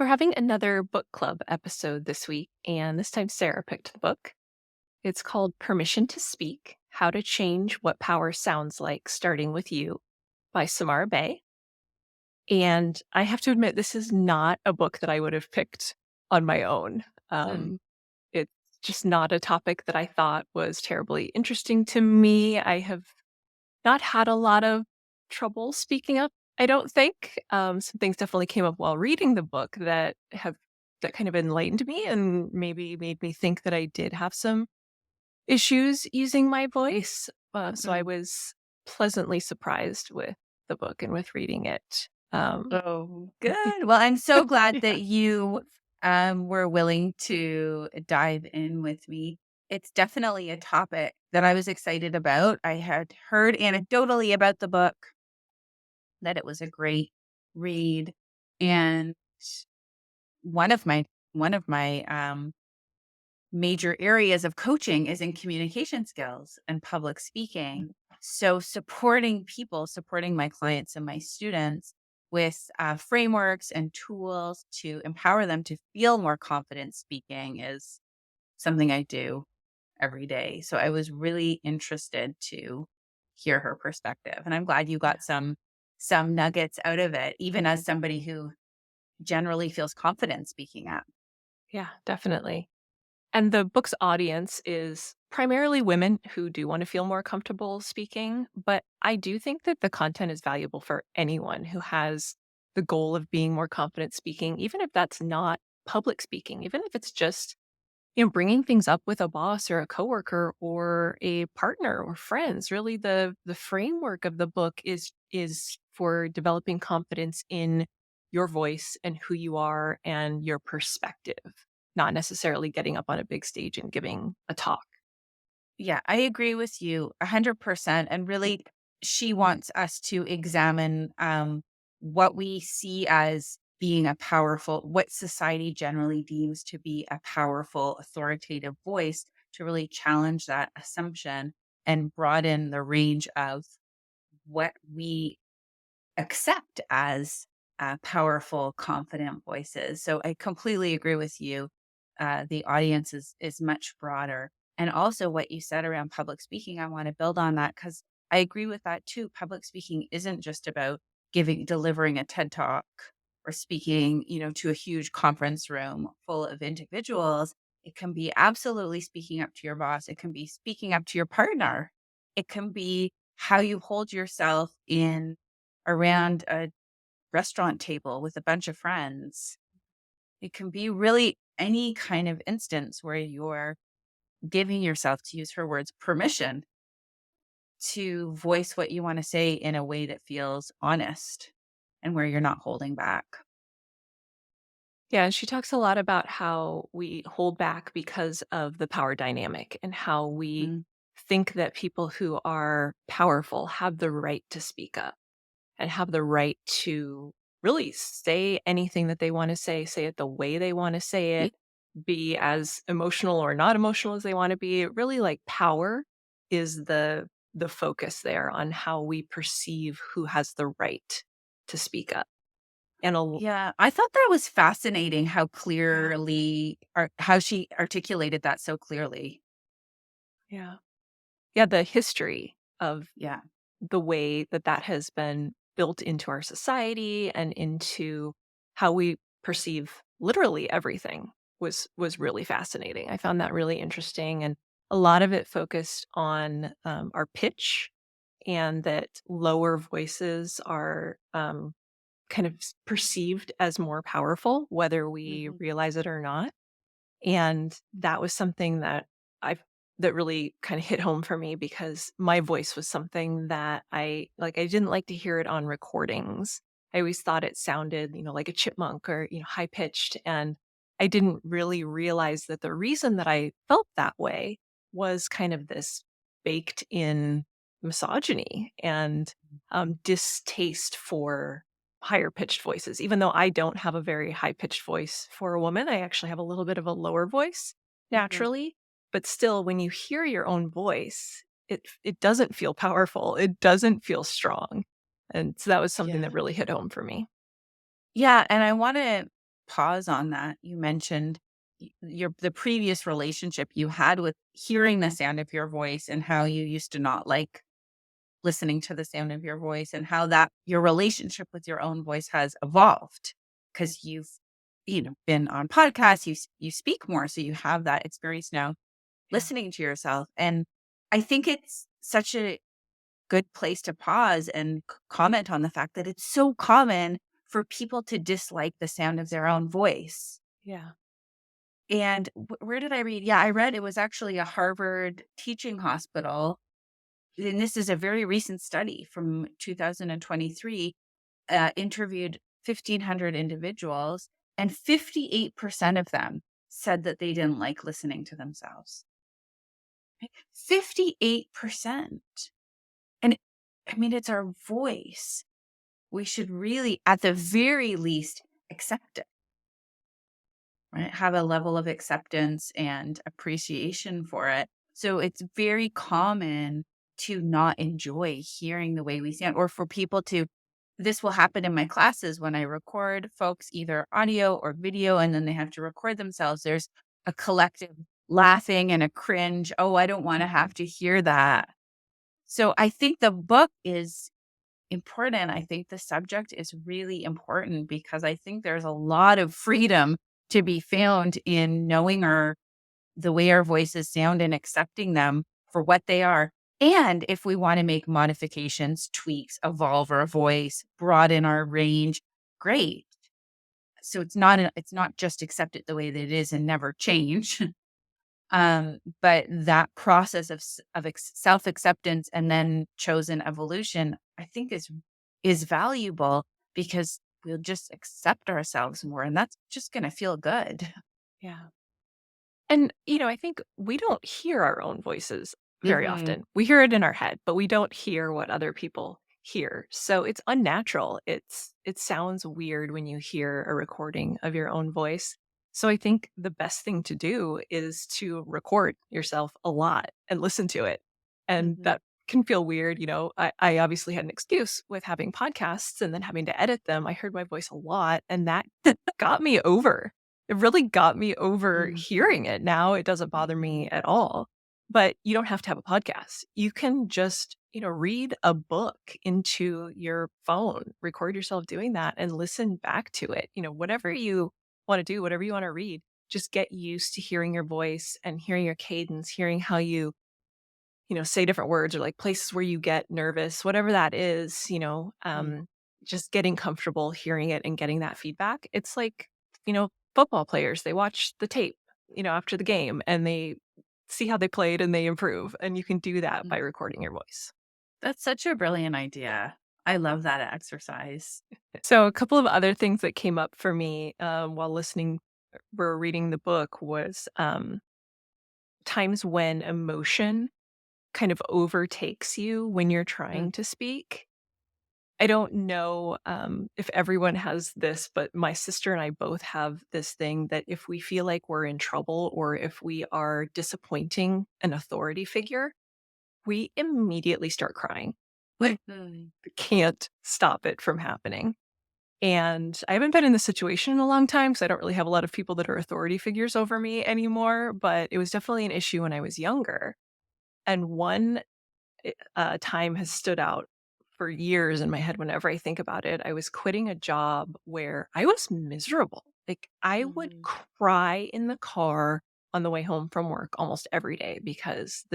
We're having another book club episode this week, and this time Sarah picked the book. It's called Permission to Speak: How to Change What Power Sounds Like, Starting with You by Samara Bay. And I have to admit, this is not a book that I would have picked on my own. Mm, It's just not a topic that I thought was terribly interesting to me. I have not had a lot of trouble speaking up, I don't think. Some things definitely came up while reading the book that kind of enlightened me and maybe made me think that I did have some issues using my voice. So I mm. was pleasantly surprised with the book and with reading it. Um, Oh, good. Well, I'm so glad yeah. that you were willing to dive in with me. It's definitely a topic that I was excited about. I had heard anecdotally about the book, that it was a great read, and one of my one of my major areas of coaching is in communication skills and public speaking. So, supporting people, supporting my clients and my students with frameworks and tools to empower them to feel more confident speaking is something I do every day. So, I was really interested to hear her perspective, and I'm glad you got some nuggets out of it, even as somebody who generally feels confident speaking up. Yeah, definitely. And the book's audience is primarily women who do want to feel more comfortable speaking, but I do think that the content is valuable for anyone who has the goal of being more confident speaking, even if that's not public speaking, even if it's just, bringing things up with a boss or a coworker or a partner or friends. Really the framework of the book is for developing confidence in your voice and who you are and your perspective, not necessarily getting up on a big stage and giving a talk. Yeah, I agree with you 100%. And really, she wants us to examine what we see as being a powerful, what society generally deems to be a powerful, authoritative voice, to really challenge that assumption and broaden the range of what we accept as powerful, confident voices. So I completely agree with you. The audience is much broader, and also what you said around public speaking. I want to build on that because I agree with that too. Public speaking isn't just about delivering a TED talk or speaking, to a huge conference room full of individuals. It can be absolutely speaking up to your boss. It can be speaking up to your partner. It can be how you hold yourself in around a restaurant table with a bunch of friends. It can be really any kind of instance where you're giving yourself, to use her words, permission to voice what you want to say in a way that feels honest and where you're not holding back. Yeah, and she talks a lot about how we hold back because of the power dynamic and how we Mm, think that people who are powerful have the right to speak up and have the right to really say anything that they want to say it the way they want to say y- it, be as emotional or not emotional as they want to be. Really, like, power is the focus there on how we perceive who has the right to speak up. And Yeah, I thought that was fascinating how yeah, clearly, or how she articulated that so clearly. yeah. Yeah, the history of Yeah. the way that that has been built into our society and into how we perceive literally everything was really fascinating. I found that really interesting, and a lot of it focused on our pitch, and that lower voices are kind of perceived as more powerful, whether we Mhm. realize it or not. And that was something I that really kind of hit home for me because my voice was something that I didn't like to hear it on recordings. I always thought it sounded, like a chipmunk or, high pitched. And I didn't really realize that the reason that I felt that way was kind of this baked in misogyny and distaste for higher pitched voices. Even though I don't have a very high pitched voice for a woman, I actually have a little bit of a lower voice Mhm. naturally. But still, when you hear your own voice, it doesn't feel powerful. It doesn't feel strong. And so that was something Yeah. that really hit home for me. Yeah, and I want to pause on that. You mentioned the previous relationship you had with hearing the sound of your voice and how you used to not like listening to the sound of your voice and how that your relationship with your own voice has evolved because you've been on podcasts, you speak more, so you have that experience now Yeah. listening to yourself. And I think it's such a good place to pause and comment on the fact that it's so common for people to dislike the sound of their own voice. Yeah. And where did I read? Yeah, I read it was actually a Harvard teaching hospital. And this is a very recent study from 2023, interviewed 1,500 individuals, and 58% of them said that they didn't like listening to themselves. 58%. And I mean, it's our voice. We should really, at the very least, accept it, right? Have a level of acceptance and appreciation for it. So it's very common to not enjoy hearing the way we sound, or for people to, this will happen in my classes when I record folks, either audio or video, and then they have to record themselves. There's a collective laughing and a cringe. Oh, I don't want to have to hear that. So I think the book is important. I think the subject is really important because I think there's a lot of freedom to be found in knowing the way our voices sound and accepting them for what they are. And if we want to make modifications, tweaks, evolve our voice, broaden our range, great. So it's not just accept it the way that it is and never change. But that process of self acceptance and then chosen evolution, I think is valuable because we'll just accept ourselves more, and that's just going to feel good. Yeah. And, I think we don't hear our own voices very Hmm. often. We hear it in our head, but we don't hear what other people hear. So it's unnatural. It sounds weird when you hear a recording of your own voice. So I think the best thing to do is to record yourself a lot and listen to it. And Hmm. that can feel weird. I obviously had an excuse with having podcasts and then having to edit them. I heard my voice a lot, and that got me over it really got me over hearing it. Now it doesn't bother me at all. But you don't have to have a podcast. You can just, read a book into your phone, record yourself doing that and listen back to it. Whatever you want to do, whatever you want to read, just get used to hearing your voice and hearing your cadence, hearing how you say different words or like places where you get nervous, whatever that is, just getting comfortable hearing it and getting that feedback. It's like, football players, they watch the tape, after the game and they see how they played and they improve. And you can do that by recording your voice. That's such a brilliant idea. I love that exercise. So, a couple of other things that came up for me while listening or reading the book was times when emotion kind of overtakes you when you're Mm, trying to speak. I don't know, if everyone has this, but my sister and I both have this thing that if we feel like we're in trouble or if we are disappointing an authority figure, we immediately start crying. Like, mm, can't stop it from happening. And I haven't been in this situation in a long time because I don't really have a lot of people that are authority figures over me anymore, but it was definitely an issue when I was younger. And one time has stood out for years in my head whenever I think about it. I was quitting a job where I was miserable. Like, I would mhm, cry in the car on the way home from work almost every day because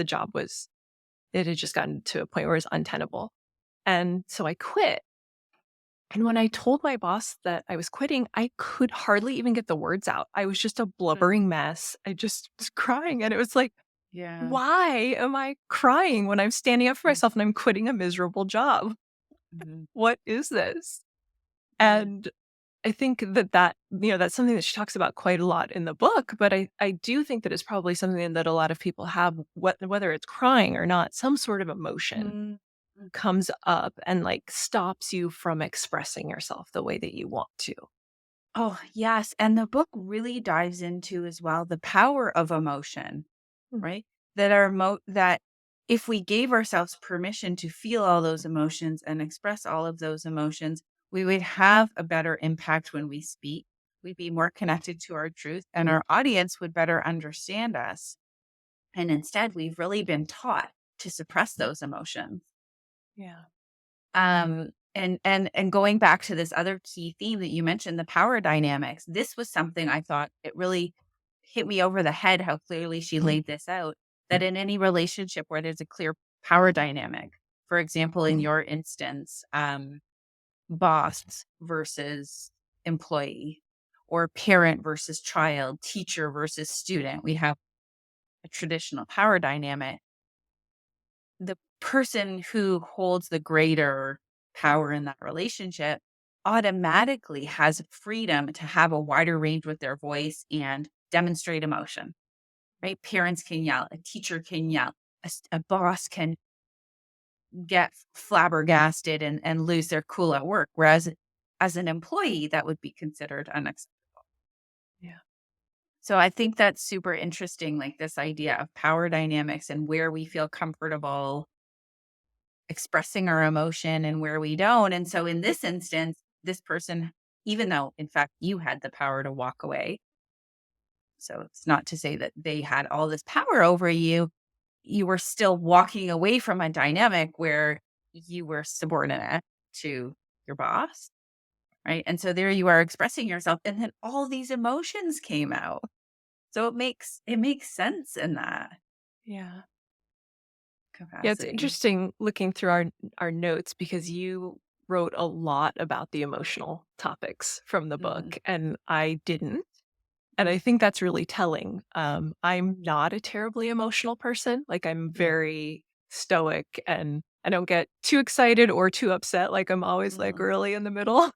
it had just gotten to a point where it was untenable. And so I quit. And when I told my boss that I was quitting, I could hardly even get the words out. I was just a mm. blubbering mess. I just was crying. And it was like, Yeah. why am I crying when I'm standing up for Mm, myself and I'm quitting a miserable job? mhm, What is this? mm, And I think that's something that she talks about quite a lot in the book, but I do think that it's probably something that a lot of people have, whether it's crying or not, some sort of emotion mm, mm. comes up and like stops you from expressing yourself the way that you want to. Oh, yes. And the book really dives into as well the power of emotion, Mm, right? That if we gave ourselves permission to feel all those emotions and express all of those emotions, we would have a better impact when we speak. we'd be more connected to our truth, and our audience would better understand us. And instead, we've really been taught to suppress those emotions. Yeah. And going back to this other key theme that you mentioned, the power dynamics, this was something I thought it really hit me over the head how clearly she laid this out, that in any relationship where there's a clear power dynamic, for example, in your instance, boss versus employee, or parent versus child, teacher versus student, we have a traditional power dynamic. The person who holds the greater power in that relationship automatically has freedom to have a wider range with their voice and demonstrate emotion, right? Parents can yell, a teacher can yell, a boss can get flabbergasted and lose their cool at work. Whereas as an employee, that would be considered unacceptable. Yeah. So I think that's super interesting, like this idea of power dynamics and where we feel comfortable expressing our emotion and where we don't. And so in this instance, this person, even though in fact you had the power to walk away, so it's not to say that they had all this power over you, you were still walking away from a dynamic where you were subordinate to your boss, right? And so there you are expressing yourself, and then all these emotions came out. So it makes sense in that Yeah. Yeah, it's capacity. interesting looking through our notes because you wrote a lot about the emotional topics from the Mhm. book, and I didn't. And I think that's really telling. I'm not a terribly emotional person. Like, I'm Yeah. very stoic and I don't get too excited or too upset. Like, I'm always like Mhm. really in the middle.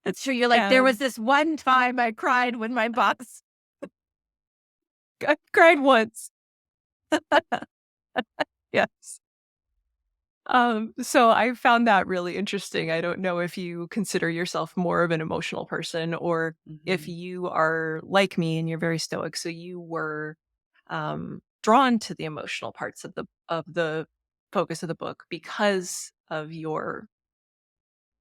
That's true. You're like, there was And this one time I cried when my boss. I cried once. Yes. So I found that really interesting. I don't know if you consider yourself more of an emotional person or if Mhm. you are like me and you're very stoic. So you were drawn to the emotional parts of the focus of the book because of your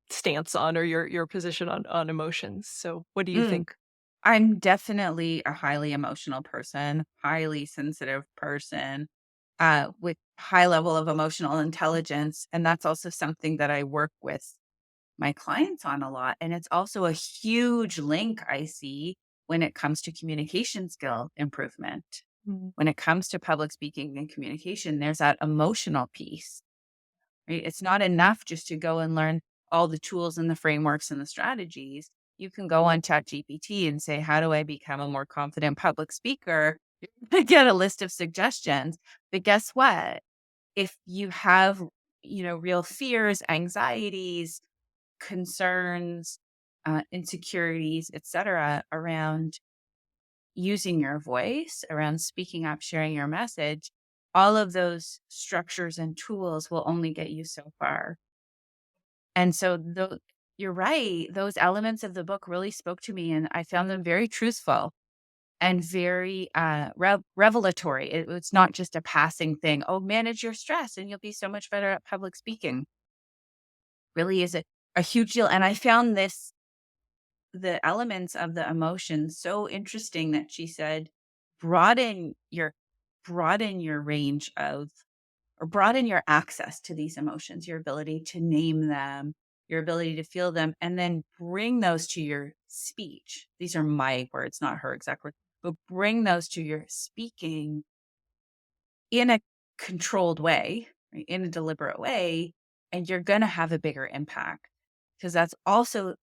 stance on or your position on emotions. So what do you Mm. think? I'm definitely a highly emotional person, highly sensitive person, with high level of emotional intelligence. And that's also something that I work with my clients on a lot. And it's also a huge link I see when it comes to communication skill improvement. Mm, When it comes to public speaking and communication, there's that emotional piece, right? It's not enough just to go and learn all the tools and the frameworks and the strategies. You can go on ChatGPT and say, how do I become a more confident public speaker? Get a list of suggestions. But guess what? If you have, real fears, anxieties, concerns, insecurities, etc., around using your voice, around speaking up, sharing your message, all of those structures and tools will only get you so far. And so you're right. Those elements of the book really spoke to me, and I found them very truthful and very revelatory. It's not just a passing thing. Oh, manage your stress and you'll be so much better at public speaking. Really is a huge deal. And I found the elements of the emotion so interesting that she said, broaden your broaden your range of or broaden your access to these emotions, your ability to name them, your ability to feel them, and then bring those to your speech. These are my words, not her exact words, but bring those to your speaking in a controlled way, right, in a deliberate way, and you're going to have a bigger impact. Because that's also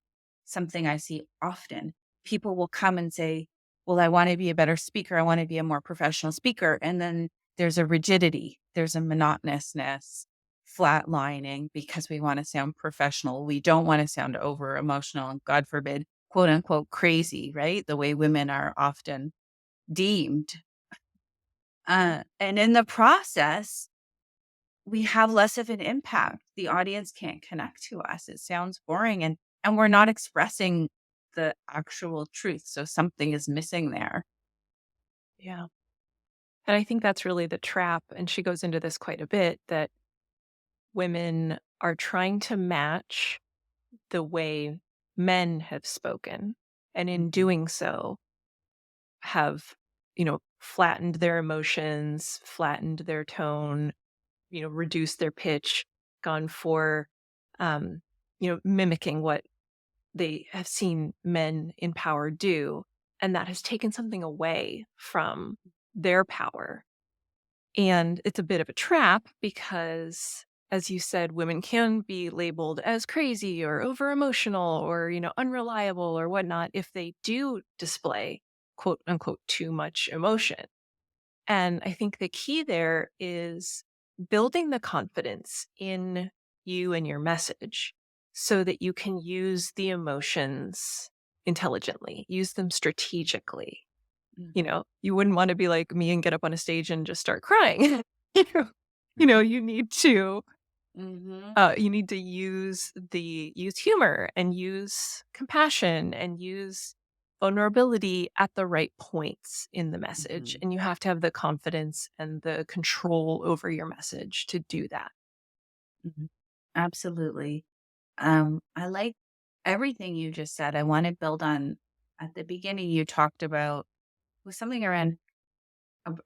something I see often. People will come and say, well, I want to be a better speaker. I want to be a more professional speaker. And then there's a rigidity, there's a monotonousness, flatlining because we want to sound professional. We don't want to sound over emotional and, God forbid, quote unquote, crazy, right? The way women are often deemed. And in the process, we have less of an impact. The audience can't connect to us. It sounds boring and we're not expressing the actual truth. So something is missing there. yeah. And I think that's really the trap. And she goes into this quite a bit that women are trying to match the way men have spoken. and in Mhm. doing so have, flattened their emotions, flattened their tone, reduced their pitch, gone for, um, mimicking what they have seen men in power do, and that has taken something away from their power. And it's a bit of a trap because, as you said, women can be labeled as crazy or over emotional or, unreliable or whatnot if they do display quote unquote too much emotion. And I think the key there is building the confidence in you and your message so that you can use the emotions intelligently, use them strategically. Mhm. You wouldn't want to be like me and get up on a stage and just start crying. you know, Right. you need to Mhm. use humor and use compassion and use vulnerability at the right points in the message, Mhm. and you have to have the confidence and the control over your message to do that. Mhm. Absolutely. I like everything you just said. I want to build on at the beginning you talked about was something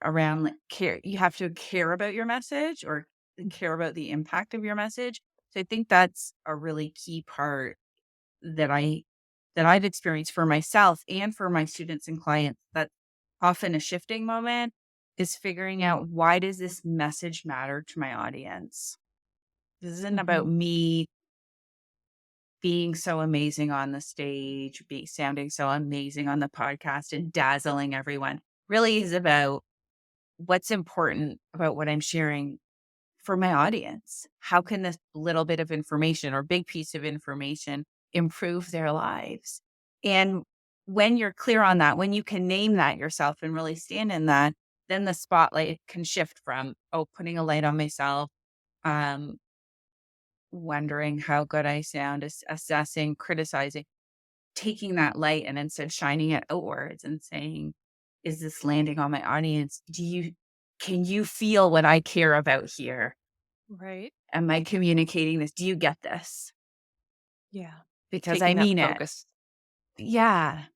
around like care. You have to care about your message or care about the impact of your message. So I think that's a really key part that I've experienced for myself and for my students and clients. That often a shifting moment is figuring out why does this message matter to my audience? This isn't about Mhm. me being so amazing on the stage, be sounding so amazing on the podcast and dazzling everyone. Really is about what's important about what I'm sharing for my audience. How can this little bit of information or big piece of information improve their lives? And when you're clear on that, when you can name that yourself and really stand in that, then the spotlight can shift from, oh, putting a light on myself, um, wondering how good I sound, assessing, criticizing, taking that light and instead shining it outwards and saying, is this landing on my audience? Can you feel what I care about here? Right. Am I communicating this? Do you get this? Yeah. Because I Taking that mean it. focus. Yeah.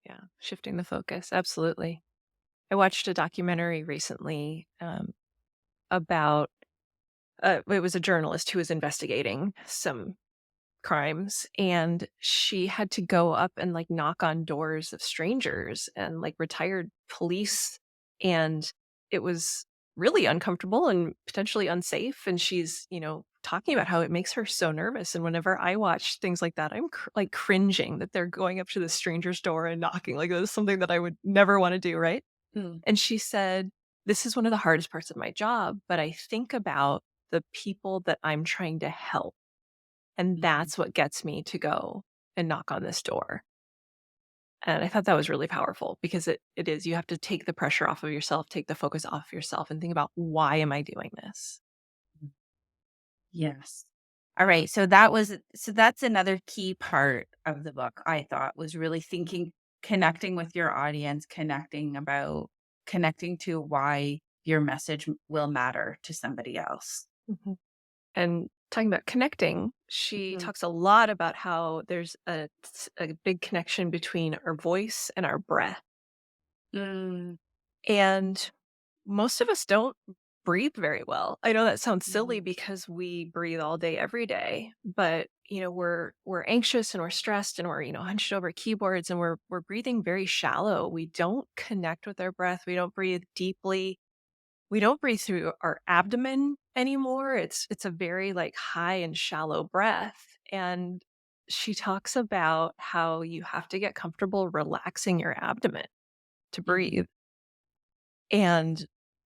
Yeah. Shifting the focus. Absolutely. I watched a documentary recently about it was a journalist who was investigating some crimes, and she had to go up and like knock on doors of strangers and like retired police, and it was really uncomfortable and potentially unsafe, and she's talking about how it makes her so nervous, and whenever I watch things like that I'm like cringing that they're going up to the stranger's door and knocking, like, this is something that I would never want to do, right? Mm, And she said, this is one of the hardest parts of my job, but I think about the people that I'm trying to help, and mhm, that's what gets me to go and knock on this door. And I thought that was really powerful because it is, you have to take the pressure off of yourself, take the focus off yourself, and think about, why am I doing this? mm. Yes. All right. So that's another key part of the book, I thought, was really thinking, connecting with your audience, connecting to why your message will matter to somebody else. Mhm. And talking about connecting, she Mhm. talks a lot about how there's a big connection between our voice and our breath. Mm, And most of us don't breathe very well. I know that sounds silly mhm, because we breathe all day every day, but we're anxious and we're stressed and we're, hunched over keyboards, and we're breathing very shallow. We don't connect with our breath. We don't breathe deeply. We don't breathe through our abdomen anymore. It's a very like high and shallow breath. And she talks about how you have to get comfortable relaxing your abdomen to mhm. breathe. And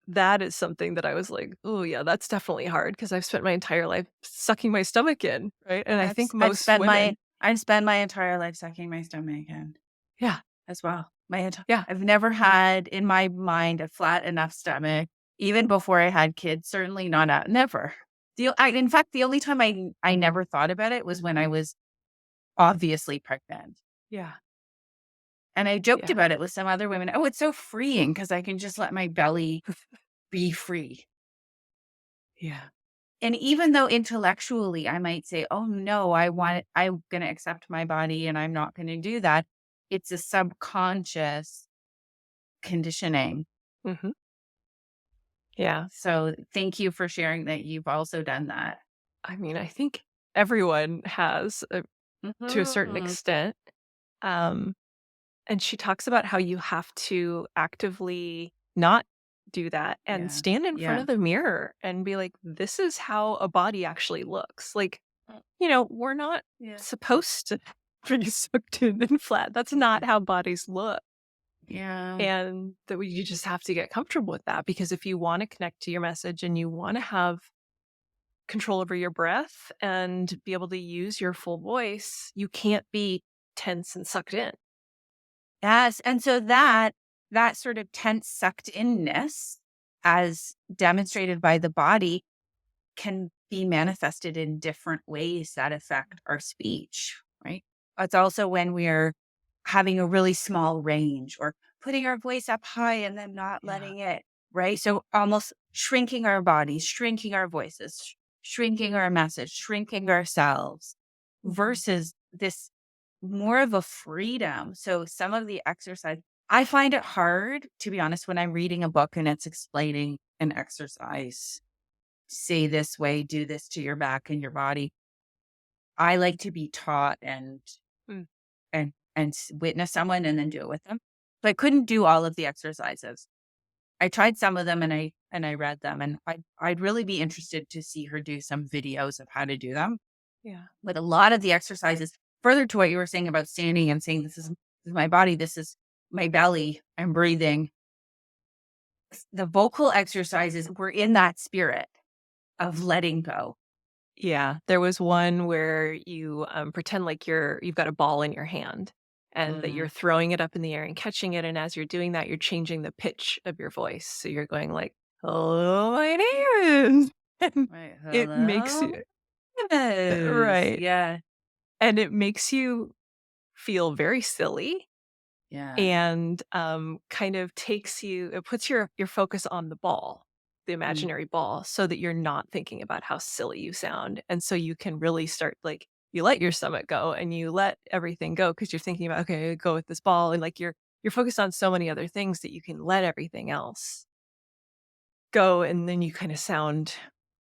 that is something that I was like, "Oh, yeah, that's definitely hard," because 'cause I've spent my entire life sucking my stomach in, right? And I think most women. I've spent my entire life sucking my stomach in Yeah, as well. yeah, I've never had in my mind a flat enough stomach, even before I had kids, certainly not a never. In fact, the only time I never thought about it was when I was obviously pregnant. yeah, And I joked yeah, about it with some other women. "Oh, it's so freeing because I can just let my belly be free." yeah, And even though intellectually I might say, "Oh, no, I'm gonna accept my body and I'm not gonna do that." it's a subconscious conditioning. Mhm. Yeah. So thank you for sharing that you've also done that. I mean, I think everyone has, to a certain Mhm. extent. Um, and she talks about how you have to actively not do that and Yeah. stand in front Yeah. of the mirror and be like, "This is how a body actually looks." Like, Mm. we're not Yeah. supposed to be sucked in and flat. That's not how bodies look. Yeah. And that you just have to get comfortable with that because if you want to connect to your message and you want to have control over your breath and be able to use your full voice, you can't be tense and sucked in. Yes. And so that sort of tense sucked inness as demonstrated by the body can be manifested in different ways that affect our speech, right? It's also when we're having a really small range or putting our voice up high and then not Yeah. letting it, right? So almost shrinking our bodies, shrinking our voices, shrinking our message, shrinking ourselves Mhm. versus this more of a freedom. So some of the exercise, I find it hard, to be honest, when I'm reading a book and it's explaining an exercise. Say this way, do this to your back and your body. I like to be taught Mm. witness someone and then do it with them. So I couldn't do all of the exercises. I tried some of them and I read them and I'd really be interested to see her do some videos of how to do them. Yeah. But a lot of the exercises, further to what you were saying about standing and saying this is my body, this is my belly, I'm breathing. The vocal exercises were in that spirit of letting go. Yeah, there was one where you, pretend like you've got a ball in your hand and that you're Mhm. throwing it up in the air and catching it, and as you're doing that, you're changing the pitch of your voice. So you're going like, "Hello, my name is," and Right. it makes Hello? you Yes. right, Yeah. and it makes you feel very silly Yeah. and, kind of it puts your focus on the ball, the Mm. imaginary ball, so that you're not thinking about how silly you sound, and so you can really start, like you let your stomach go and you let everything go because 'cause you're thinking about, "Okay, go with this ball," and, like, you're focused on so many other things that you can let everything else go, and then you kinda sound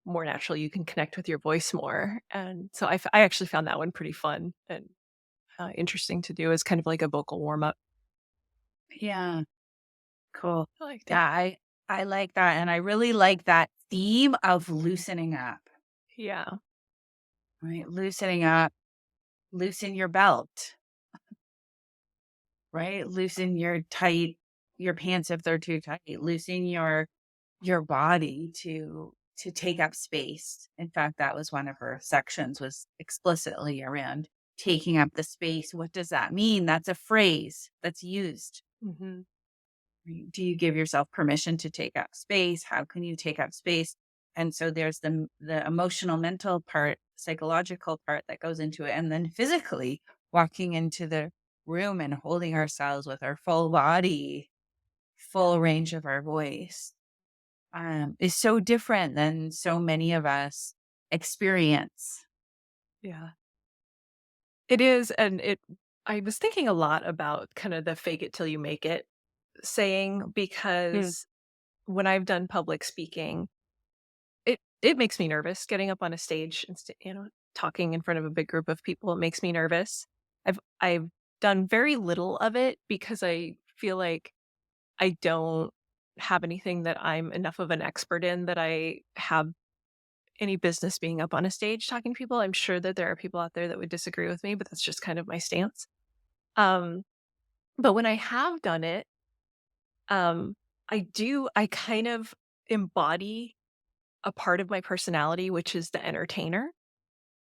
more natural, you can connect with your voice more, and so I actually found that one pretty fun and, interesting to do as kind of like a vocal warm-up. Yeah. Cool. I liked it. Yeah, I like that, and I really like that theme of loosening up, Yeah. right? Loosening up, loosen your belt, right? Loosen your pants if they're too tight. Loosen your body to take up space. In fact, that was one of her sections was explicitly around taking up the space. What does that mean? That's a phrase that's used. Mhm. Do you give yourself permission to take up space? How can you take up space? And so there's the emotional, mental part, psychological part that goes into it, and then physically walking into the room and holding ourselves with our full body, full range of our voice, is so different than so many of us experience. Yeah. It is, and I was thinking a lot about kinda the "fake it till you make it" saying Mm. because when I've done public speaking, it makes me nervous getting up on a stage and talking in front of a big group of people, it makes me nervous. I've done very little of it because I feel like I don't have anything that I'm enough of an expert in that I have any business being up on a stage talking to people. I'm sure that there are people out there that would disagree with me, but that's just kind of my stance. Um, but when I have done it, um, I kind of embody a part of my personality, which is the entertainer.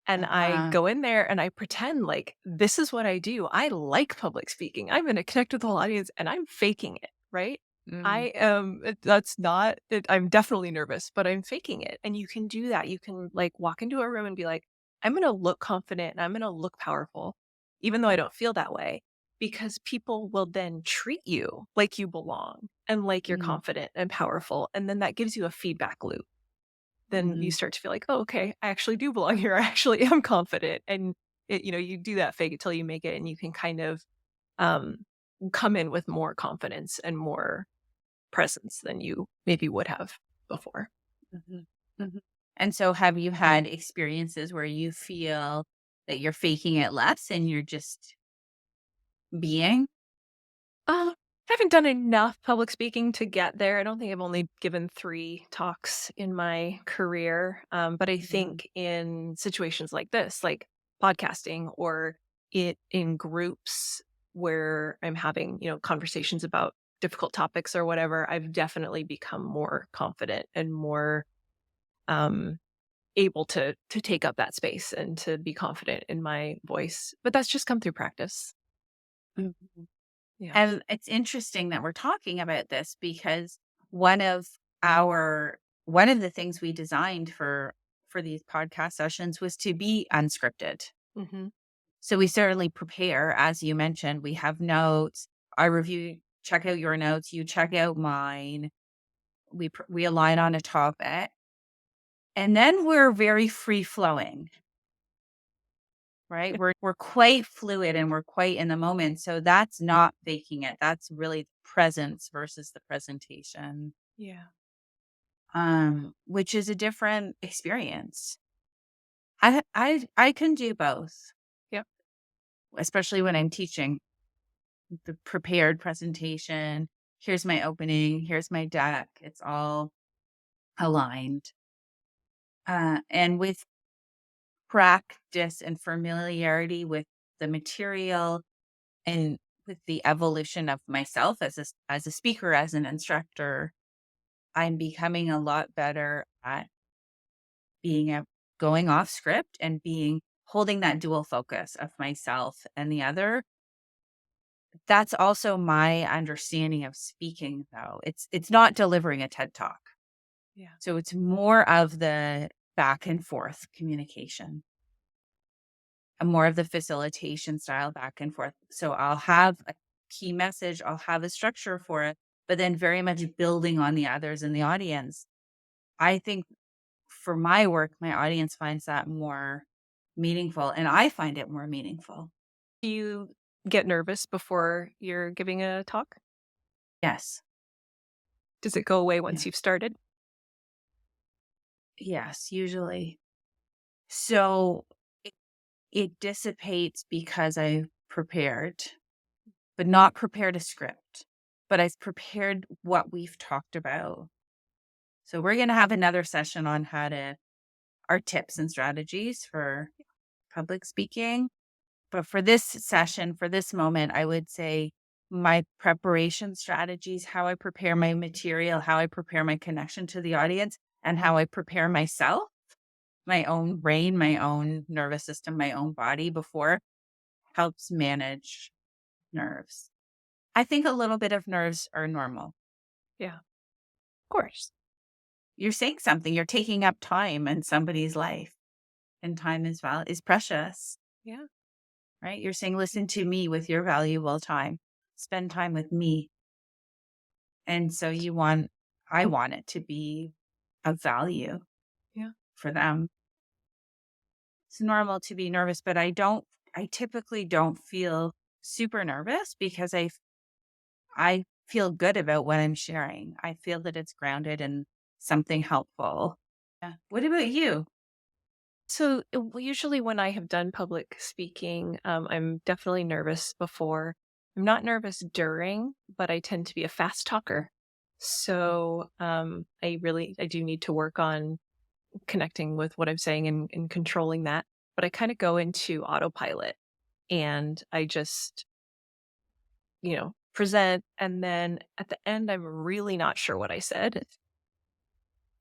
And I Uh-huh. go in there and I pretend like this is what I do. I like public speaking. I'm going to connect with the whole audience and I'm faking it, right? Mm. That's not it. I'm definitely nervous, but I'm faking it. And you can do that. You can like walk into a room and be like, I'm going to look confident and I'm going to look powerful, even though I don't feel that way, because people will then treat you like you belong and like you're Mm. confident and powerful. And then that gives you a feedback loop. Then you Mhm. start to feel like, "Oh, okay, I actually do belong here. I actually am confident." And you do that fake it till you make it, and you can kind of um, come in with more confidence and more presence than you maybe would have before. Mhm. Mhm. And so have you had experiences where you feel that you're faking it less and you're just being? I haven't done enough public speaking to get there. I don't think I've only given 3 talks in my career, but I Mhm. think in situations like this, like podcasting or it in groups where I'm having, conversations about difficult topics or whatever, I've definitely become more confident and more, um, able to take up that space and to be confident in my voice, but that's just come through practice. Mhm. Yeah. And it's interesting that we're talking about this because one of our one of the things we designed for these podcast sessions was to be unscripted. Mhm. So we certainly prepare, as you mentioned, we have notes. I review, check out your notes, you check out mine. We align on a topic, and then we're very free flowing, right? We're quite fluid and we're quite in the moment. So that's not faking it. That's really presence versus the presentation, Yeah. which is a different experience. I can do both, Yep. especially when I'm teaching the prepared presentation. Here's my opening. Here's my deck. It's all aligned. And with practice and familiarity with the material and with the evolution of myself as as a speaker, as an instructor, I'm becoming a lot better at being going off script and being holding that dual focus of myself and the other. That's also my understanding of speaking though. It's not delivering a TED talk. Yeah. So it's more of the back and forth communication, and more of the facilitation style back and forth. So I'll have a key message, I'll have a structure for it, but then very much building on the others in the audience. I think for my work, my audience finds that more meaningful, and I find it more meaningful. Do you get nervous before you're giving a talk? Yes. Does it go away Yeah. once you've started? Yes, usually. So it dissipates because I've prepared, but not prepared a script, but I've prepared what we've talked about. So we're going to have another session on how to our tips and strategies for public speaking. But for this session, for this moment, I would say my preparation strategies, how I prepare my material, how I prepare my connection to the audience, and how I prepare myself, my own brain, my own nervous system, my own body before helps manage nerves. I think a little bit of nerves are normal. Yeah, of course. You're saying something, you're taking up time in somebody's life, and time is precious, Yeah. right? You're saying, listen to me with your valuable time. Spend time with me. And so I want it to be of value Yeah. for them. It's normal to be nervous, but I typically don't feel super nervous because I feel good about what I'm sharing. I feel that it's grounded in something helpful. Yeah. What about you? So, usually when I have done public speaking, I'm definitely nervous before. I'm not nervous during, but I tend to be a fast talker. So, I do need to work on connecting with what I'm saying and controlling that. But I kind of go into autopilot and I just, present. And then at the end, I'm really not sure what I said.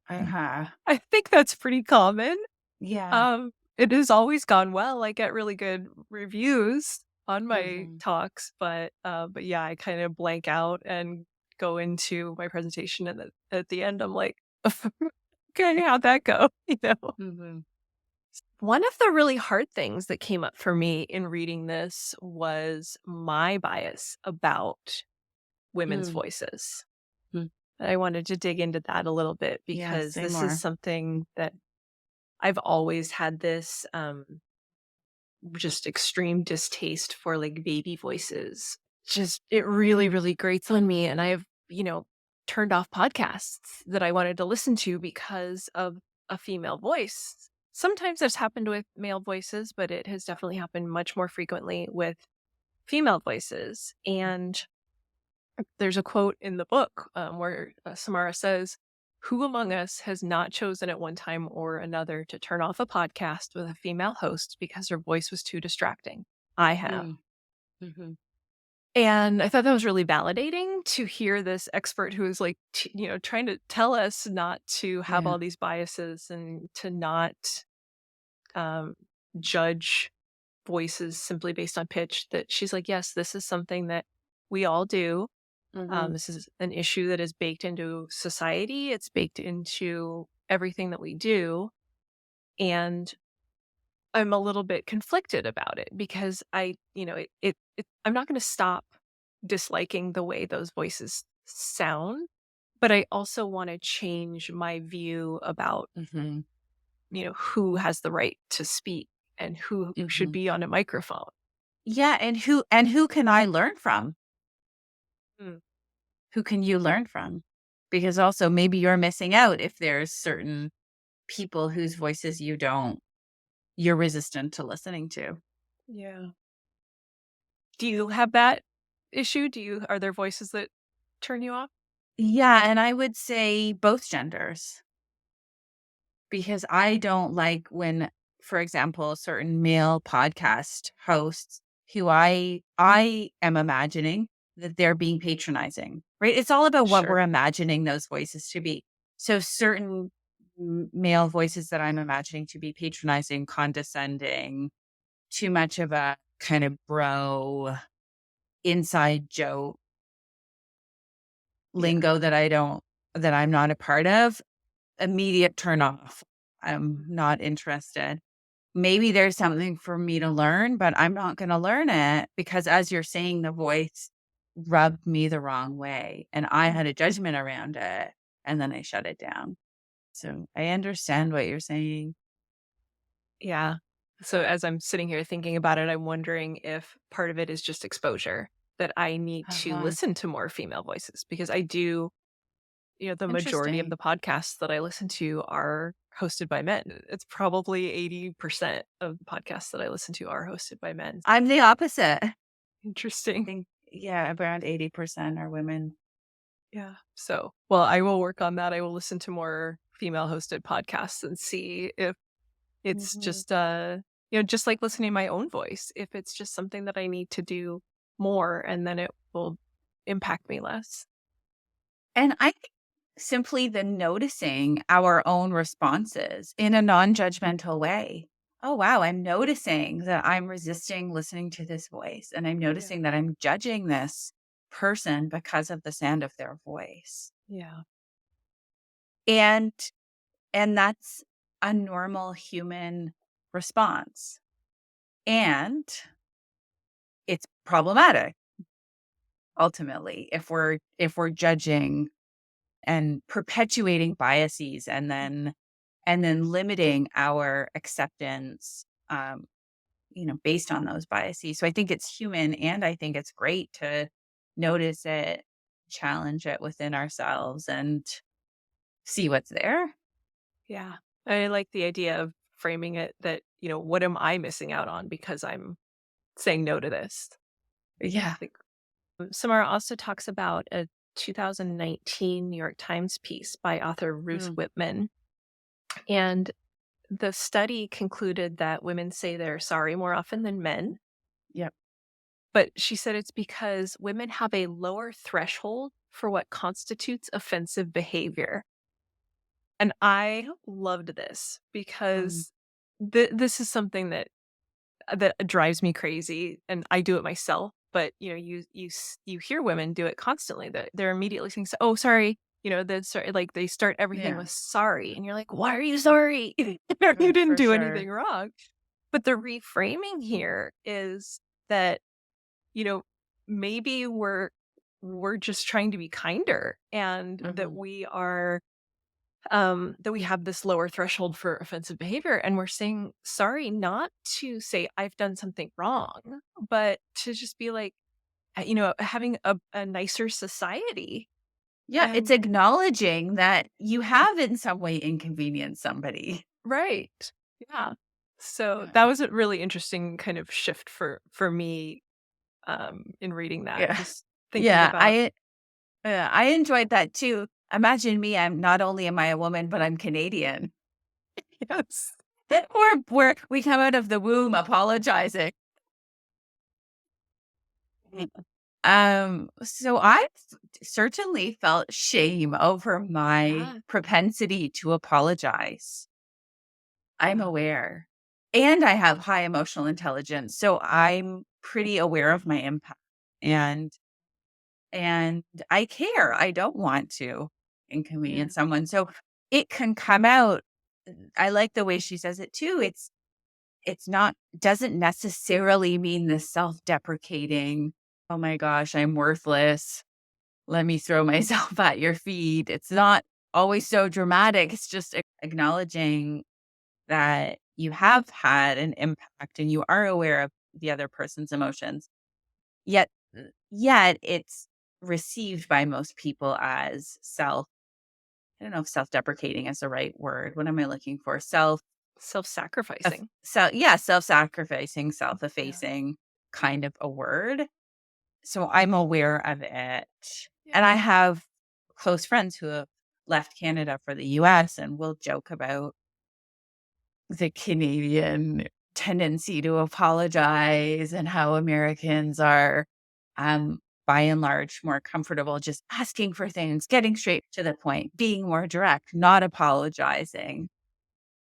Uh-huh. I think that's pretty common. Yeah. It has always gone well. I get really good reviews on my Mhm. talks, but yeah, I kind of blank out and go into my presentation, and at the end, I'm like, "Okay, how'd that go?" You know? Mhm. One of the really hard things that came up for me in reading this was my bias about women's Mm. voices. Mm. I wanted to dig into that a little bit Yeah, because say this is more. something that I've always had just extreme distaste for, like, baby voices just it really, really grates on me, and I've, turned off podcasts that I wanted to listen to because of a female voice. Sometimes that's happened with male voices, but it has definitely happened much more frequently with female voices, and there's a quote in the book, where, Samara says, "Who among us has not chosen at one time or another to turn off a podcast with a female host because her voice was too distracting? I have." Mm, mhm. And I thought that was really validating to hear this expert who is like, trying to tell us not to have Yeah. all these biases and to not um, judge voices simply based on pitch. That she's like, yes, this is something that we all do. Mhm. This is an issue that is baked into society. It's baked into everything that we do. And I'm a little bit conflicted about it because I'm not going to stop disliking the way those voices sound, but I also want to change my view about, Mhm. who has the right to speak and who should Mhm. be on a microphone. Yeah, and who can I learn from? Mm, Who can you learn from? Because also maybe you're missing out if there's certain people whose voices you're resistant to listening to. yeah. Do you have that issue? Are there voices that turn you off? Yeah, and I would say both genders because I don't like when, for example, certain male podcast hosts who I am imagining that they're being patronizing, right? It's all about what we're Sure. imagining those voices to be. So certain male voices that I'm imagining to be patronizing, condescending, too much of a kind of bro inside joke Yeah. lingo that I'm not a part of, immediate turn off. I'm not interested. Maybe there's something for me to learn, but I'm not going to learn it because as you're saying, the voice rubbed me the wrong way and I Mm. had a judgment around it and then I shut it down. So I understand what you're saying. Yeah. So as I'm sitting here thinking about it, I'm wondering if part of it is just exposure, that I need to Uh-huh. listen to more female voices because I do, the majority of Interesting. the podcasts that I listen to are hosted by men. It's probably 80% of the podcasts that I listen to are hosted by men. I'm the opposite. I Interesting. think, yeah, around 80% are women. Yeah. So, well, I will work on that. I will listen to more female hosted podcasts and see if it's Mhm. just, just like listening to my own voice, if it's just something that I need to do more and then it will impact me less. And I think simply the noticing our own responses in a non-judgmental way. Oh, wow, I'm noticing that I'm resisting listening to this voice, and I'm Yeah. noticing that I'm judging this person because of the sound of their voice. Yeah. And and that's a normal human response. And it's problematic ultimately if we're judging and perpetuating biases and then limiting our acceptance based on those biases. So I think it's human and I think it's great to notice it, challenge it within ourselves and see what's there. Yeah. I like the idea of framing it that, what am I missing out on because I'm saying no to this? Yeah. Like, Samara also talks about a 2019 New York Times piece by author Ruth Mm, Whitman. And the study concluded that women say they're sorry more often than men. yep. But she said it's because women have a lower threshold for what constitutes offensive behavior. And I loved this Mm, because this is something that drives me crazy, and I do it myself. But you hear women do it constantly. That they're immediately saying, "Oh, sorry." Like they start everything yeah, with "sorry," and you're like, "Why are you sorry? You didn't for do sure. anything wrong." But the reframing here is that you know, maybe we're just trying to be kinder and Hmm. that we have this lower threshold for offensive behavior and we're saying sorry not to say I've done something wrong, but to just be like, having a nicer society. Yeah, it's And acknowledging that you have in some way inconvenienced somebody. right. Yeah. So Yeah. that was a really interesting kind of shift for me in reading that. Yeah. Just thinking Yeah, about I enjoyed that too. Imagine me, I'm not only am I a woman, but I'm Canadian. yes. We come out of the womb apologizing. So I certainly felt shame over my Yeah. propensity to apologize. I'm Yeah. aware. And I have high emotional intelligence, so I'm pretty aware of my impact. And and I care. I don't want to Yeah. inconvenience someone. So it can come out. I like the way she says it too. It's not doesn't necessarily mean the self-deprecating, "Oh my gosh, I'm worthless. Let me throw myself at your feet." It's not always so dramatic. It's just acknowledging that you have had an impact and you are aware of the other person's emotions. Yet it's received by most people as I don't know if self-deprecating is the right word. What am I looking for? Self-sacrificing. Yeah, self-sacrificing, Yeah. self-effacing kind of a word. So I'm aware of it. And I Yeah. have close friends who have left Canada for the US and will joke about the Canadian tendency to apologize and how Americans are, um, by and large, more comfortable just asking for things, getting straight to the point, being more direct, not apologizing.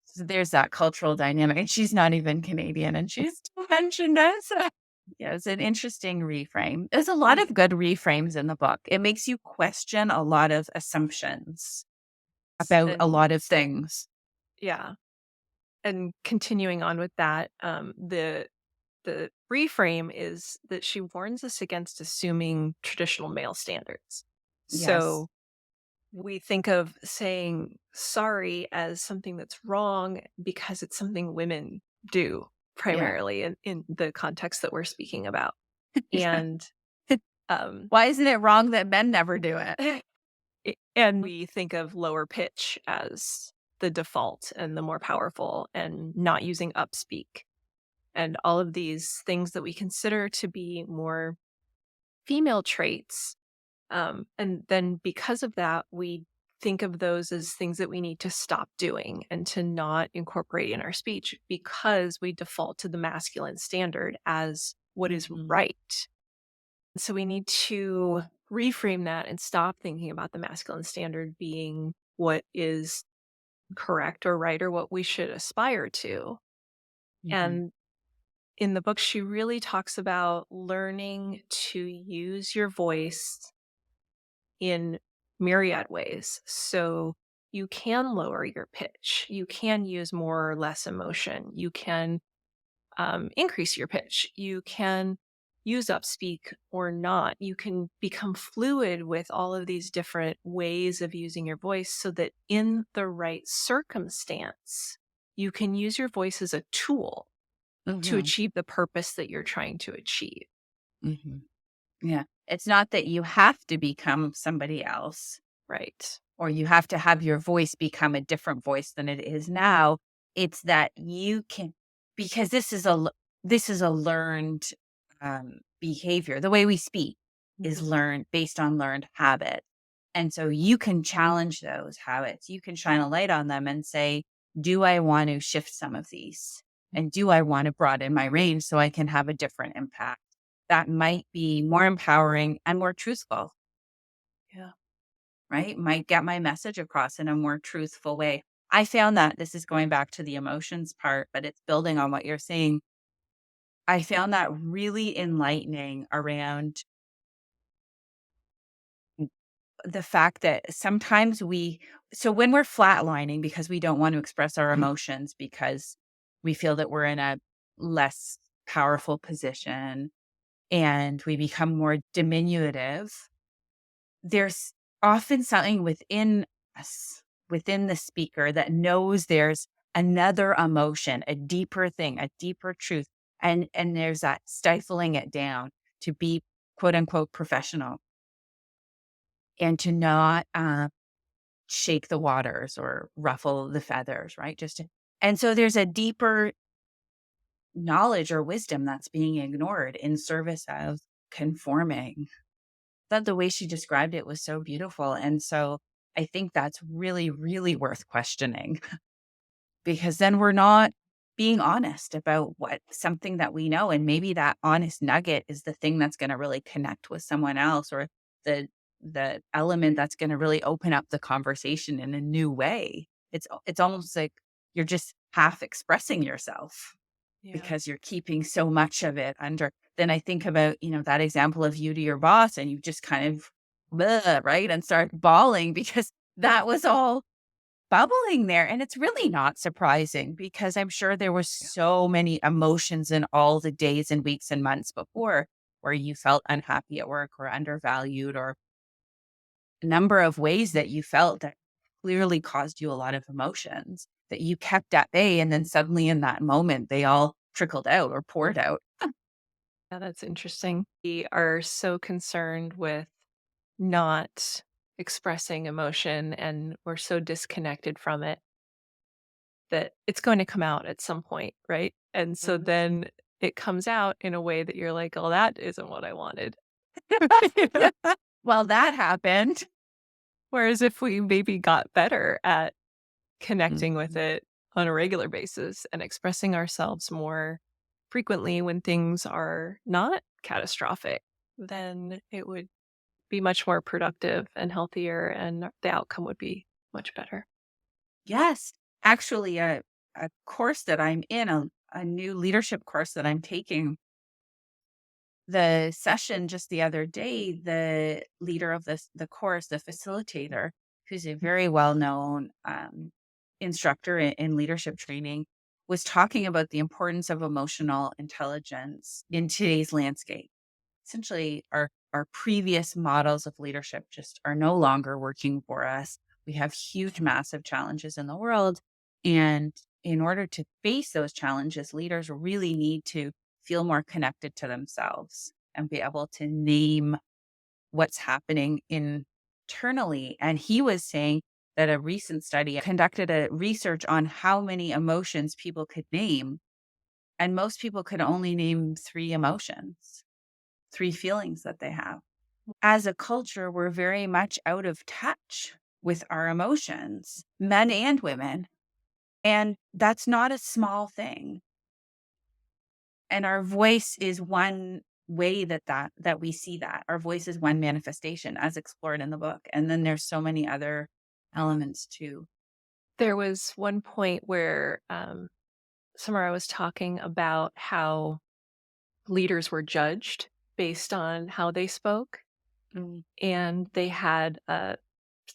So there's that cultural dynamic. And she's not even Canadian and she's still mentioned it. So yeah, it's an interesting reframe. There's a lot of good reframes in the book. It makes you question a lot of assumptions about a And lot of things. yeah. And continuing on with that, the reframe is that she warns us against assuming traditional male standards. Yes. So we think of saying sorry as something that's wrong because it's something women do Yeah. primarily in the context that we're speaking about. And um Why isn't it wrong that men never do it? and we think of lower pitch as the default and the more powerful and not using upspeak and all of these things that we consider to be more female traits. And then because of that, we think of those as things that we need to stop doing and to not incorporate in our speech because we default to the masculine standard as what is Mhm. right. So we need to reframe that and stop thinking about the masculine standard being what is correct or right or what we should aspire to. Mhm. And in the book, she really talks about learning to use your voice in myriad ways. So you can lower your pitch, you can use more or less emotion, you can increase your pitch, you can use upspeak or not. You can become fluid with all of these different ways of using your voice so that in the right circumstance, you can use your voice as a tool to Mhm. achieve the purpose that you're trying to achieve. Mhm. Yeah. It's not that you have to become somebody else Right. or you have to have your voice become a different voice than it is now. It's that you can because this is a learned behavior. The way we speak is Mhm. learned based on learned habit. And so you can challenge those habits. You can shine a light on them and say, do I want to shift some of these? And do I want to broaden my range so I can have a different impact? That might be more empowering and more truthful, Yeah. right? Might get my message across in a more truthful way. I found that this is going back to the emotions part, but it's building on what you're saying. I found that really enlightening around the fact that sometimes so when we're flatlining because we don't want to express our emotions because we feel that we're in a less powerful position and we become more diminutive, there's often something within us, within the speaker that knows there's another emotion, a deeper thing, a deeper truth. And there's that stifling it down to be quote unquote professional and to not shake the waters or ruffle the feathers, right? And so there's a deeper knowledge or wisdom that's being ignored in service of conforming. That the way she described it was so beautiful. And so I think that's really, really worth questioning because then we're not being honest about what something that we know. And maybe that honest nugget is the thing that's going to really connect with someone else or the the element that's going to really open up the conversation in a new way. It's almost like you're just half expressing yourself Yeah. because you're keeping so much of it under. Then I think about, that example of you to your boss and you just kind of "Bleh," right? And start bawling because that was all bubbling there. And it's really not surprising because I'm sure there was Yeah. so many emotions in all the days and weeks and months before where you felt unhappy at work or undervalued or a number of ways that you felt that clearly caused you a lot of emotions that you kept at bay. And then suddenly in that moment, they all trickled out or poured out. Yeah, that's interesting. We are so concerned with not expressing emotion and we're so disconnected from it that it's going to come out at some point, right? And so Mhm. then it comes out in a way that you're like, "Oh, that isn't what I wanted." You know? Well, that happened. Whereas if we maybe got better at connecting with Mhm. it on a regular basis and expressing ourselves more frequently when things are not catastrophic, then it would be much more productive and healthier, and the outcome would be much better. Yes. Actually, a course that I'm in, a new leadership course that I'm taking, the session just the other day, the leader of the course, the facilitator, who's a very well-known instructor in leadership training, was talking about the importance of emotional intelligence in today's landscape. Essentially, our previous models of leadership just are no longer working for us. We have huge, massive challenges in the world. And in order to face those challenges, leaders really need to feel more connected to themselves and be able to name what's happening internally. And he was saying that a recent study conducted a research on how many emotions people could name. And most people could only name three emotions, three feelings that they have. As a culture, we're very much out of touch with our emotions, men and women. And that's not a small thing. And our voice is one way that we see that. Our voice is one manifestation as explored in the book. And then there's so many other elements too. There was one point where Samara was talking about how leaders were judged based on how they spoke, Mm, and they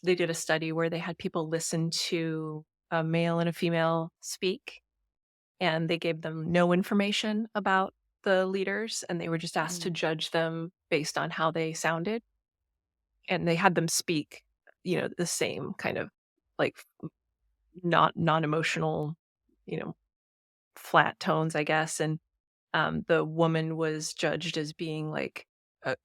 did a study where they had people listen to a male and a female speak, and they gave them no information about the leaders, and they were just asked to mm, judge them based on how they sounded, and they had them speak, the same kind of like not non-emotional, you know, flat tones, I guess, and the woman was judged as being like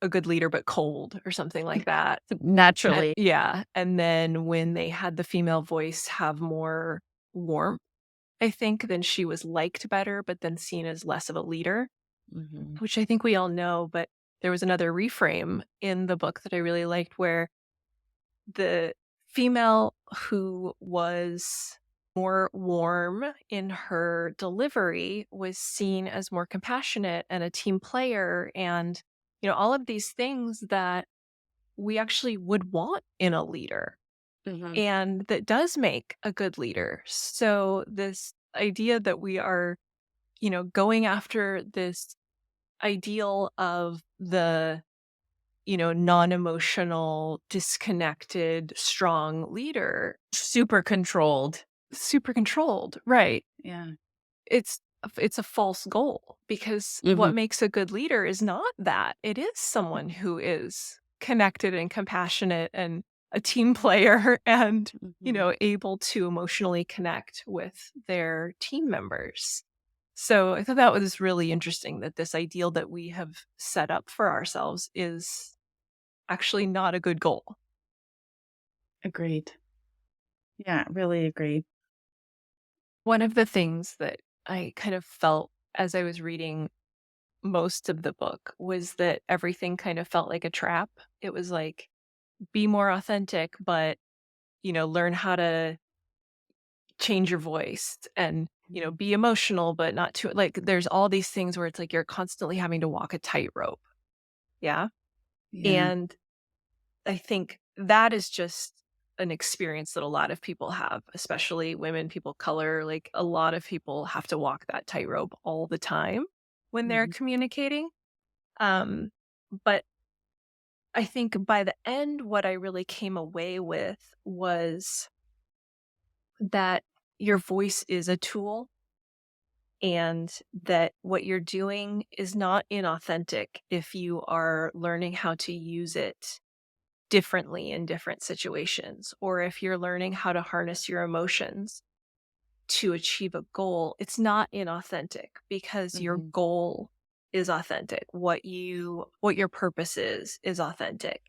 a good leader but cold or something like that. naturally. Yeah, and then when they had the female voice have more warmth, I think, then she was liked better, but then seen as less of a leader, Mhm, which I think we all know. But there was another reframe in the book that I really liked where the female who was more warm in her delivery was seen as more compassionate and a team player and all of these things that we actually would want in a leader mhm, and that does make a good leader. So this idea that we are going after this ideal of the non-emotional, disconnected, strong leader, super controlled. super controlled, right. Yeah. It's a false goal because Mhm, what makes a good leader is not that. It is someone who is connected and compassionate and a team player and, mhm. able to emotionally connect with their team members. So I thought that was really interesting that this ideal that we have set up for ourselves is actually not a good goal. Agreed. Yeah, really agreed. One of the things that I kind of felt as I was reading most of the book was that everything kind of felt like a trap. It was like, be more authentic, but, learn how to change your voice and, Mhm. be emotional, but not too, like, there's all these things where it's like you're constantly having to walk a tightrope. Yeah. Yeah. And I think that is just an experience that a lot of people have, especially women, people of color. Like a lot of people have to walk that tightrope all the time when they're Mhm. communicating. Um, but I think by the end, what I really came away with was that your voice is a tool and that what you're doing is not inauthentic if you are learning how to use it differently in different situations, or if you're learning how to harness your emotions to achieve a goal. It's not inauthentic because your Mhm. goal is authentic. What your purpose is authentic.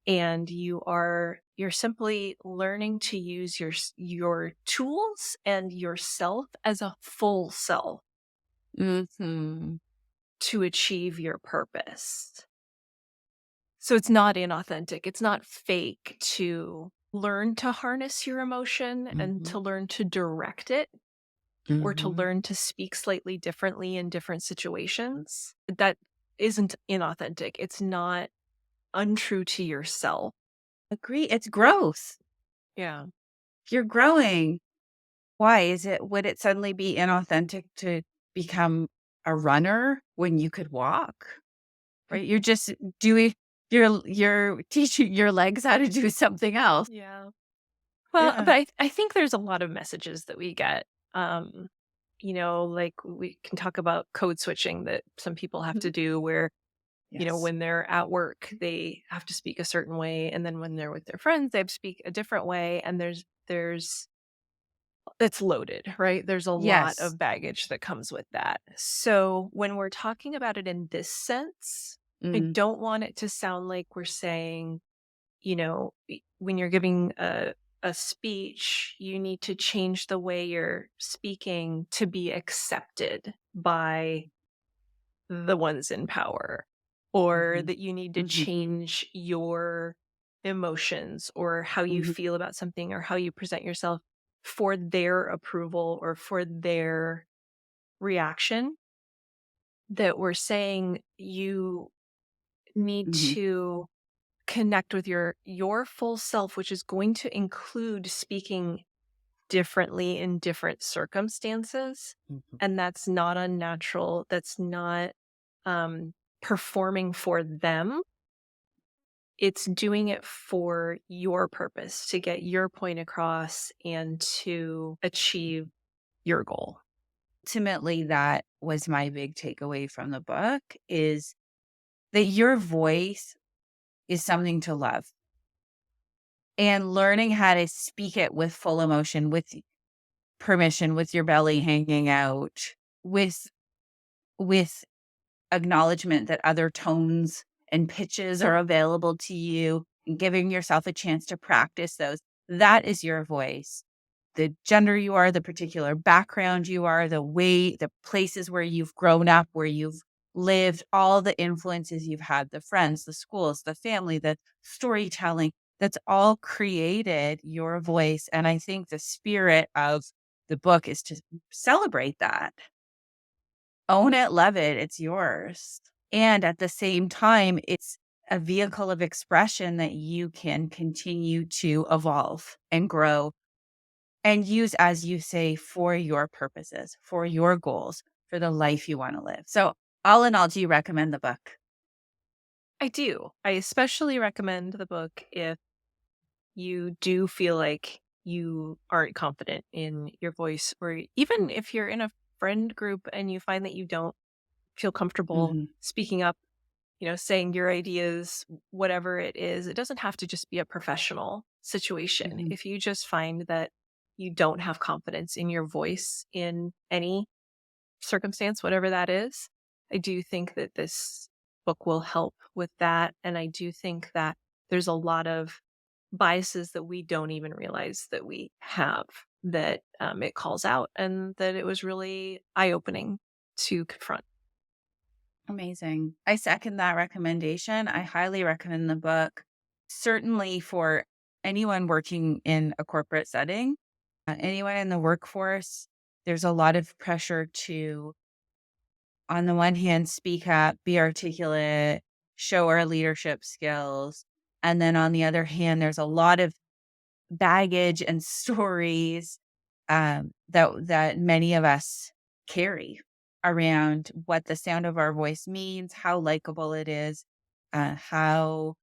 And you're simply learning to use your tools and yourself as a full self Mhm. to achieve your purpose. So it's not inauthentic. It's not fake to learn to harness your emotion and Mhm. to learn to direct it or to Mhm. learn to speak slightly differently in different situations. That isn't inauthentic. It's not untrue to yourself. Agree. It's growth. Yeah. You're growing. Why is it would it suddenly be inauthentic to become a runner when you could walk? Right? You're just doing you're teaching your legs how to do something else. Yeah. Well, Yeah. but I think there's a lot of messages that we get. Um, like we can talk about code switching that some people have Mhm. to do where, Yes. when they're at work, they have to speak a certain way. And then when they're with their friends, they have to speak a different way. And it's loaded, right? There's a lot Yes. of baggage that comes with that. So when we're talking about it in this sense, I Mm. don't want it to sound like we're saying, when you're giving a speech, you need to change the way you're speaking to be accepted by the ones in power, or Mhm. that you need to Mhm. change your emotions or how you Mhm. feel about something or how you present yourself for their approval or for their reaction. That we're saying you need Mhm. to connect with your full self, which is going to include speaking differently in different circumstances. Mhm. And that's not unnatural. That's not um, performing for them. It's doing it for your purpose to get your point across and to achieve your goal. Ultimately, that was my big takeaway from the book is that your voice is something to love and learning how to speak it with full emotion, with permission, with your belly hanging out, with acknowledgement that other tones and pitches are available to you and giving yourself a chance to practice those. That is your voice. The gender you are, the particular background you are, the places where you've grown up, where you've lived, all the influences you've had, the friends, the schools, the family, the storytelling, that's all created your voice. And I think the spirit of the book is to celebrate that. Own it, love it, it's yours. And at the same time, it's a vehicle of expression that you can continue to evolve and grow and use, as you say, for your purposes, for your goals, for the life you want to live. So, all in all, do you recommend the book? I do. I especially recommend the book if you do feel like you aren't confident in your voice, or even if you're in a friend group and you find that you don't feel comfortable Hmm. speaking up, saying your ideas, whatever it is. It doesn't have to just be a professional situation. Hmm. If you just find that you don't have confidence in your voice in any circumstance, whatever that is. I do think that this book will help with that. And I do think that there's a lot of biases that we don't even realize that we have that it calls out, and that it was really eye opening to confront. Amazing. I second that recommendation. I highly recommend the book, certainly for anyone working in a corporate setting, anyone in the workforce. There's a lot of pressure to, on the one hand, speak up, be articulate, show our leadership skills. And then on the other hand, there's a lot of baggage and stories that many of us carry around what the sound of our voice means, how likable it is, how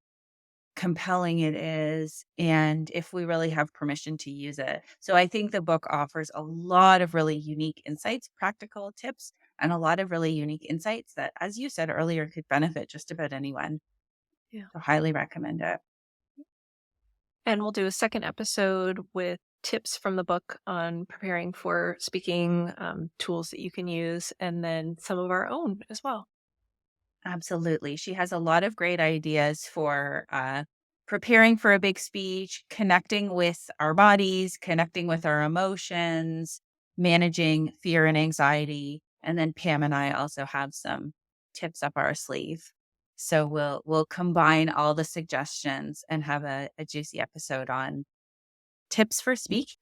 compelling it is, and if we really have permission to use it. So I think the book offers a lot of really unique insights, practical tips, and a lot of really unique insights that, as you said earlier, could benefit just about anyone. Yeah. So highly recommend it. And we'll do a second episode with tips from the book on preparing for speaking, tools that you can use, and then some of our own as well. Absolutely. She has a lot of great ideas for preparing for a big speech, connecting with our bodies, connecting with our emotions, managing fear and anxiety. And then Pam and I also have some tips up our sleeve. So we'll combine all the suggestions and have a juicy episode on tips for speaking.